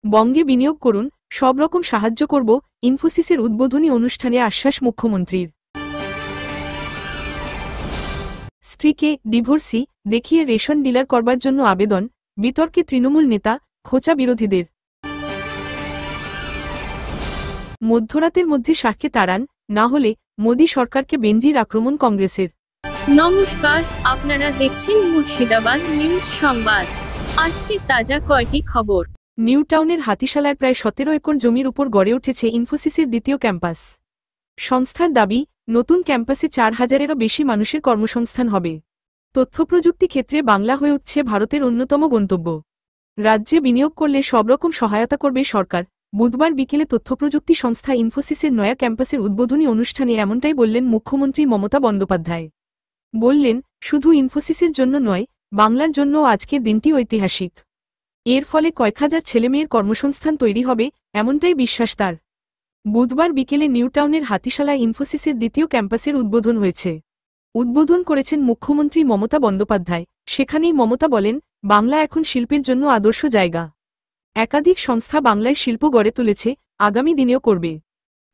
বঙ্গে বিনিয়োগ করুন, সব রকম সাহায্য করব, ইনফোসিসের উদ্বোধনী অনুষ্ঠানে আশ্বাস মুখ্যমন্ত্রীর। স্ত্রীকে ডিভোর্সি দেখিয়ে রেশন ডিলার করবার জন্য আবেদন, বিতর্কে তৃণমূল নেতা, খোঁচা বিরোধীদের। মধ্যরাতের মধ্যে শাহকে তাড়ান, না হলে মোদী সরকারকে বেনজির আক্রমণ কংগ্রেসের। নমস্কার, আপনারা দেখছেন মুর্শিদাবাদ নিউজ সংবাদ। আজকে তাজা কয়েকটি খবর। নিউ টাউনের হাতিশালায় প্রায় 17 একর জমির উপর গড়ে উঠেছে ইনফোসিসের দ্বিতীয় ক্যাম্পাস। সংস্থার দাবি, নতুন ক্যাম্পাসে 4000-এরও বেশি মানুষের কর্মসংস্থান হবে। তথ্যপ্রযুক্তি ক্ষেত্রে বাংলা হয়ে উঠছে ভারতের অন্যতম গন্তব্য। রাজ্যে বিনিয়োগ করলে সব রকম সহায়তা করবে সরকার। বুধবার বিকেলে তথ্যপ্রযুক্তি সংস্থা ইনফোসিসের নয়া ক্যাম্পাসের উদ্বোধনী অনুষ্ঠানে এমনটাই বললেন মুখ্যমন্ত্রী মমতা বন্দ্যোপাধ্যায়। বললেন, শুধু ইনফোসিসের জন্য নয়, বাংলার জন্যও আজকের দিনটি ঐতিহাসিক। এর ফলে কয়েক হাজার ছেলেমেয়ের কর্মসংস্থান তৈরি হবে, এমনটাই বিশ্বাস তার। বুধবার বিকেলে নিউ টাউনের হাতিশালায় ইনফোসিসের দ্বিতীয় ক্যাম্পাসের উদ্বোধন হয়েছে। উদ্বোধন করেছেন মুখ্যমন্ত্রী মমতা বন্দ্যোপাধ্যায়। সেখানেই মমতা বলেন, বাংলা এখন শিল্পের জন্য আদর্শ জায়গা। একাধিক সংস্থা বাংলায় শিল্প গড়ে তুলেছে, আগামী দিনেও করবে।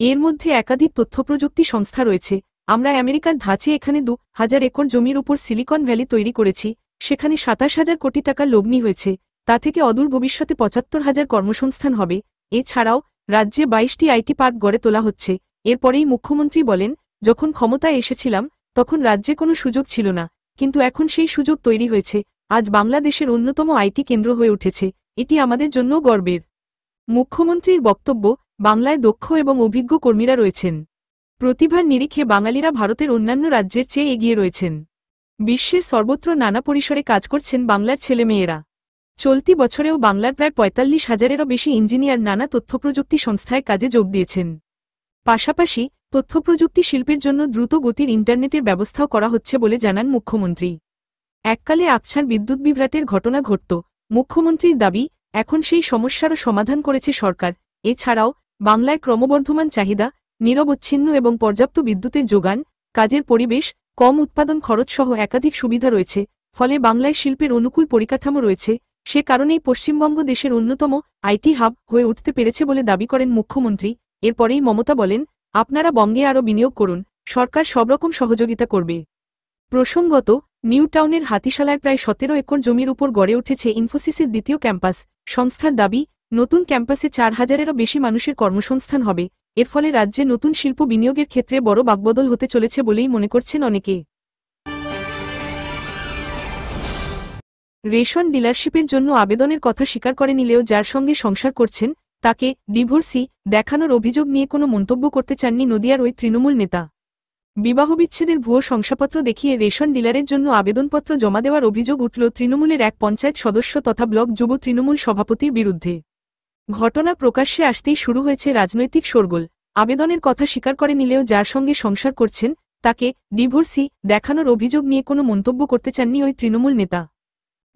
এর মধ্যে একাধিক তথ্যপ্রযুক্তি সংস্থা রয়েছে। আমরা আমেরিকার ধাঁচে এখানে 2000 একর জমির উপর সিলিকন ভ্যালি তৈরি করেছি, সেখানে 27,000 কোটি টাকার লগ্নি হয়েছে। তা থেকে অদূর ভবিষ্যতে 75,000 কর্মসংস্থান হবে। এছাড়াও রাজ্যে 22টি আইটি পার্ক গড়ে তোলা হচ্ছে। এরপরেই মুখ্যমন্ত্রী বলেন, যখন ক্ষমতায় এসেছিলাম তখন রাজ্যে কোনো সুযোগ ছিল না, কিন্তু এখন সেই সুযোগ তৈরি হয়েছে। আজ বাংলাদেশের অন্যতম আইটি কেন্দ্র হয়ে উঠেছে, এটি আমাদের জন্য গর্বের। মুখ্যমন্ত্রীর বক্তব্য, বাংলায় দক্ষ এবং অভিজ্ঞ কর্মীরা রয়েছেন। প্রতিভার নিরিখে বাঙালিরা ভারতের অন্যান্য রাজ্যের চেয়ে এগিয়ে রয়েছেন। বিশ্বের সর্বত্র নানা পরিসরে কাজ করছেন বাংলার ছেলেমেয়েরা। চলতি বছরেও বাংলার প্রায় 45,000-এরও বেশি ইঞ্জিনিয়ার নানা তথ্যপ্রযুক্তি সংস্থায় কাজে যোগ দিয়েছেন। পাশাপাশি তথ্যপ্রযুক্তি শিল্পের জন্য দ্রুত গতির ইন্টারনেটের ব্যবস্থাও করা হচ্ছে বলে জানান মুখ্যমন্ত্রী। এককালে আকছার বিদ্যুৎ বিভ্রাটের ঘটনা ঘটত। মুখ্যমন্ত্রীর দাবি, এখন সেই সমস্যারও সমাধান করেছে সরকার। এছাড়াও বাংলায় ক্রমবর্ধমান চাহিদা, নিরবচ্ছিন্ন এবং পর্যাপ্ত বিদ্যুতের যোগান, কাজের পরিবেশ, কম উৎপাদন খরচসহ একাধিক সুবিধা রয়েছে। ফলে বাংলায় শিল্পের অনুকূল পরিকাঠামো রয়েছে। সে কারণেই পশ্চিমবঙ্গ দেশের অন্যতম আইটি হাব হয়ে উঠতে পেরেছে বলে দাবি করেন মুখ্যমন্ত্রী। এরপরেই মমতা বলেন, আপনারা বঙ্গে আরও বিনিয়োগ করুন, সরকার সবরকম সহযোগিতা করবে। প্রসঙ্গত, নিউ টাউনের হাতিশালায় প্রায় 17 একর জমির উপর গড়ে উঠেছে ইনফোসিসের দ্বিতীয় ক্যাম্পাস। সংস্থার দাবি, নতুন ক্যাম্পাসে 4000-এরও বেশি মানুষের কর্মসংস্থান হবে। এর ফলে রাজ্যে নতুন শিল্প বিনিয়োগের ক্ষেত্রে বড় বাকবদল হতে চলেছে বলেই মনে করছেন অনেকে। রেশন ডিলারশিপের জন্য আবেদনের কথা স্বীকার করে নিলেও যার সঙ্গে সংসার করছেন তাকে ডিভোর্সি দেখানোর অভিযোগ নিয়ে কোনো মন্তব্য করতে চাননি নদিয়ার ওই তৃণমূল নেতা। বিবাহবিচ্ছেদের ভুয়ো শংসাপত্র দেখিয়ে রেশন ডিলারের জন্য আবেদনপত্র জমা দেওয়ার অভিযোগ উঠল তৃণমূলের এক পঞ্চায়েত সদস্য তথা ব্লক যুব তৃণমূল সভাপতির বিরুদ্ধে। ঘটনা প্রকাশ্যে আসতেই শুরু হয়েছে রাজনৈতিক শোরগোল। আবেদনের কথা স্বীকার করে নিলেও যার সঙ্গে সংসার করছেন তাকে ডিভোর্সি দেখানোর অভিযোগ নিয়ে কোনো মন্তব্য করতে চাননি ওই তৃণমূল নেতা।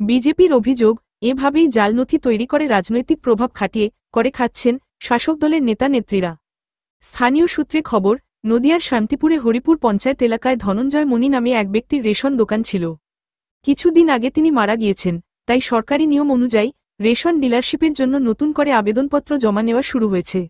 বিজেপির অভিযোগ, এভাবেই জাল নথি তৈরি করে রাজনৈতিক প্রভাব খাটিয়ে করে খাচ্ছেন শাসক দলের নেতা নেত্রীরা। স্থানীয় সূত্রে খবর, নদিয়ার শান্তিপুরে হরিপুর পঞ্চায়েত এলাকায় ধনঞ্জয় মণি নামে এক ব্যক্তির রেশন দোকান ছিল। কিছুদিন আগে তিনি মারা গিয়েছেন, তাই সরকারি নিয়ম অনুযায়ী রেশন ডিলারশিপের জন্য নতুন করে আবেদনপত্র জমা নেওয়া শুরু হয়েছে।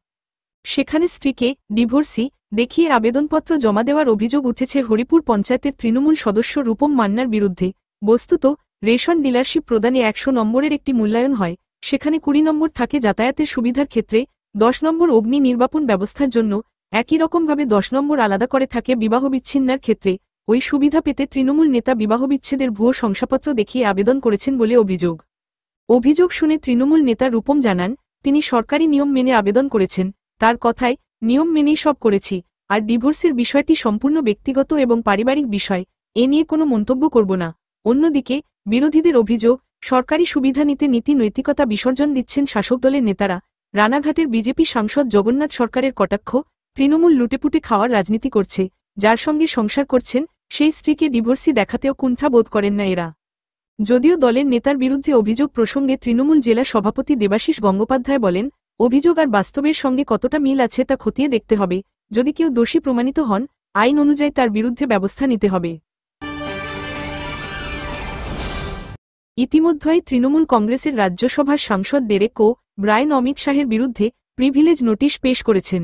সেখানে স্ত্রীকে ডিভোর্সি দেখিয়ে আবেদনপত্র জমা দেওয়ার অভিযোগ উঠেছে হরিপুর পঞ্চায়েতের তৃণমূল সদস্য রূপম মান্নার বিরুদ্ধে। বস্তুত, রেশন ডিলারশিপ প্রদানে 100 নম্বরের একটি মূল্যায়ন হয়, সেখানে 20 নম্বর থাকে যাতায়াতের সুবিধার ক্ষেত্রে, 10 নম্বর অগ্নি নির্বাপন ব্যবস্থার জন্য, একই রকমভাবে 10 নম্বর আলাদা করে থাকে বিবাহবিচ্ছিন্নের ক্ষেত্রে। ওই সুবিধা পেতে তৃণমূল নেতা বিবাহবিচ্ছেদের ভুয়ো শংসাপত্র দেখিয়ে আবেদন করেছেন বলে অভিযোগ। অভিযোগ শুনে তৃণমূল নেতা রূপম জানান, তিনি সরকারি নিয়ম মেনে আবেদন করেছেন। তার কথায়, নিয়ম মেনেই সব করেছি, আর ডিভোর্সের বিষয়টি সম্পূর্ণ ব্যক্তিগত এবং পারিবারিক বিষয়, এ নিয়ে কোনো মন্তব্য করব না। অন্যদিকে বিরোধীদের অভিযোগ, সরকারি সুবিধা নিতে নীতি নৈতিকতা বিসর্জন দিচ্ছেন শাসক দলের নেতারা। রানাঘাটের বিজেপি সাংসদ জগন্নাথ সরকারের কটাক্ষ, তৃণমূল লুটেপুটে খাওয়ার রাজনীতি করছে, যার সঙ্গে সংসার করছেন সেই স্ত্রীকে ডিভোর্সি দেখাতেও কুণ্ঠা বোধ করেন না এরা। যদিও দলের নেতার বিরুদ্ধে অভিযোগ প্রসঙ্গে তৃণমূল জেলা সভাপতি দেবাশিস গঙ্গোপাধ্যায় বলেন, অভিযোগ আর বাস্তবের সঙ্গে কতটা মিল আছে তা খতিয়ে দেখতে হবে। যদি কেউ দোষী প্রমাণিত হন, আইন অনুযায়ী তার বিরুদ্ধে ব্যবস্থা নিতে হবে। ইতিমধ্যেই তৃণমূল কংগ্রেসের রাজ্যসভার সাংসদ ডেরেক ও ব্রায়ান অমিত শাহের বিরুদ্ধে প্রিভিলেজ নোটিশ পেশ করেছেন।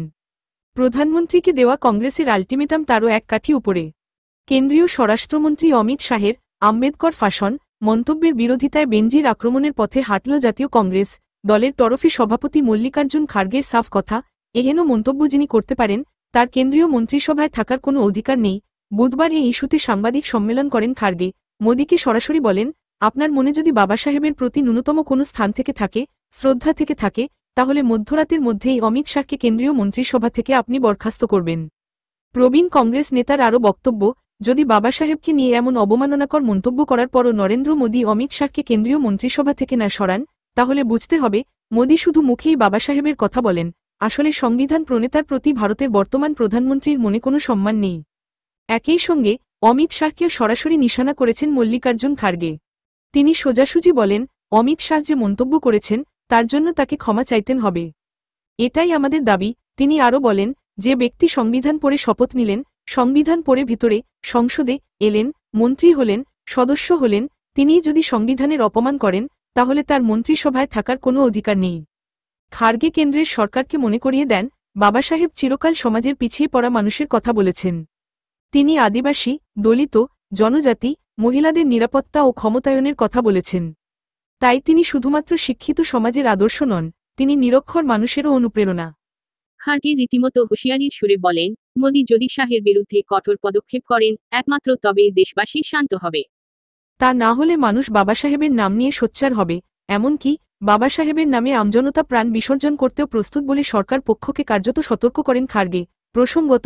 প্রধানমন্ত্রীকে দেওয়া কংগ্রেসের আল্টিমেটাম তারও এক কাঠি উপরে। কেন্দ্রীয় স্বরাষ্ট্রমন্ত্রী অমিত শাহের আম্বেদকর ফাঁসন মন্তব্যের বিরোধিতায় বেনজির আক্রমণের পথে হাঁটল জাতীয় কংগ্রেস। দলের তরফে সভাপতি মল্লিকার্জুন খাড়গের সাফ কথা, এহেন মন্তব্য যিনি করতে পারেন তার কেন্দ্রীয় মন্ত্রিসভায় থাকার কোনো অধিকার নেই। বুধবার এই ইস্যুতে সাংবাদিক সম্মেলন করেন খাড়গে। মোদীকে সরাসরি বলেন, আপনার মনে যদি বাবা সাহেবের প্রতি ন্যূনতম কোনো স্থান থেকে থাকে, শ্রদ্ধা থেকে থাকে, তাহলে মধ্যরাতের মধ্যেই অমিত শাহকে কেন্দ্রীয় মন্ত্রিসভা থেকে আপনি বরখাস্ত করবেন। প্রবীণ কংগ্রেস নেতার আরও বক্তব্য, যদি বাবা সাহেবকে নিয়ে এমন অবমাননাকর মন্তব্য করার পরও নরেন্দ্র মোদী অমিত শাহকে কেন্দ্রীয় মন্ত্রিসভা থেকে না সরান, তাহলে বুঝতে হবে মোদী শুধু মুখেই বাবা সাহেবের কথা বলেন, আসলে সংবিধান প্রণেতার প্রতি ভারতের বর্তমান প্রধানমন্ত্রীর মনে কোনো সম্মান নেই। একই সঙ্গে অমিত শাহকেও সরাসরি নিশানা করেছেন মল্লিকার্জুন খাড়গে। তিনি সোজাসুজি বলেন, অমিত শাহ যে মন্তব্য করেছেন তার জন্য তাকে ক্ষমা চাইতেন হবে। এটাই আমাদের দাবি। তিনি আরও বলেন, যে ব্যক্তি সংবিধান পড়ে শপথ নিলেন, সংবিধান পড়ে ভিতরে সংসদে এলেন, মন্ত্রী হলেন, সদস্য হলেন, তিনিই যদি সংবিধানের অপমান করেন, তাহলে তার মন্ত্রিসভায় থাকার কোনো অধিকার নেই। খাড়গে কেন্দ্রের সরকারকে মনে করিয়ে দেন, বাবা সাহেব চিরকাল সমাজের পিছিয়ে পড়া মানুষের কথা বলেছেন। তিনি আদিবাসী, দলিত, জনজাতি, মহিলাদের নিরাপত্তা ও ক্ষমতায়নের কথা বলেছেন। তাই তিনি শুধুমাত্র শিক্ষিত সমাজের আদর্শ নন, তিনি নিরক্ষর মানুষেরও অনুপ্রেরণা। খাড়গে রীতিমতো হুঁশিয়ারির সুরে বলেন, মোদী যদি শাহের বিরুদ্ধে কঠোর পদক্ষেপ করেন, একমাত্র তবেই দেশবাসী শান্ত হবে। তা না হলে মানুষ বাবা সাহেবের নাম নিয়ে সোচ্চার হবে, এমনকি বাবা সাহেবের নামে আমজনতা প্রাণ বিসর্জন করতেও প্রস্তুত বলে সরকার পক্ষকে কার্যত সতর্ক করেন খাড়গে। প্রসঙ্গত,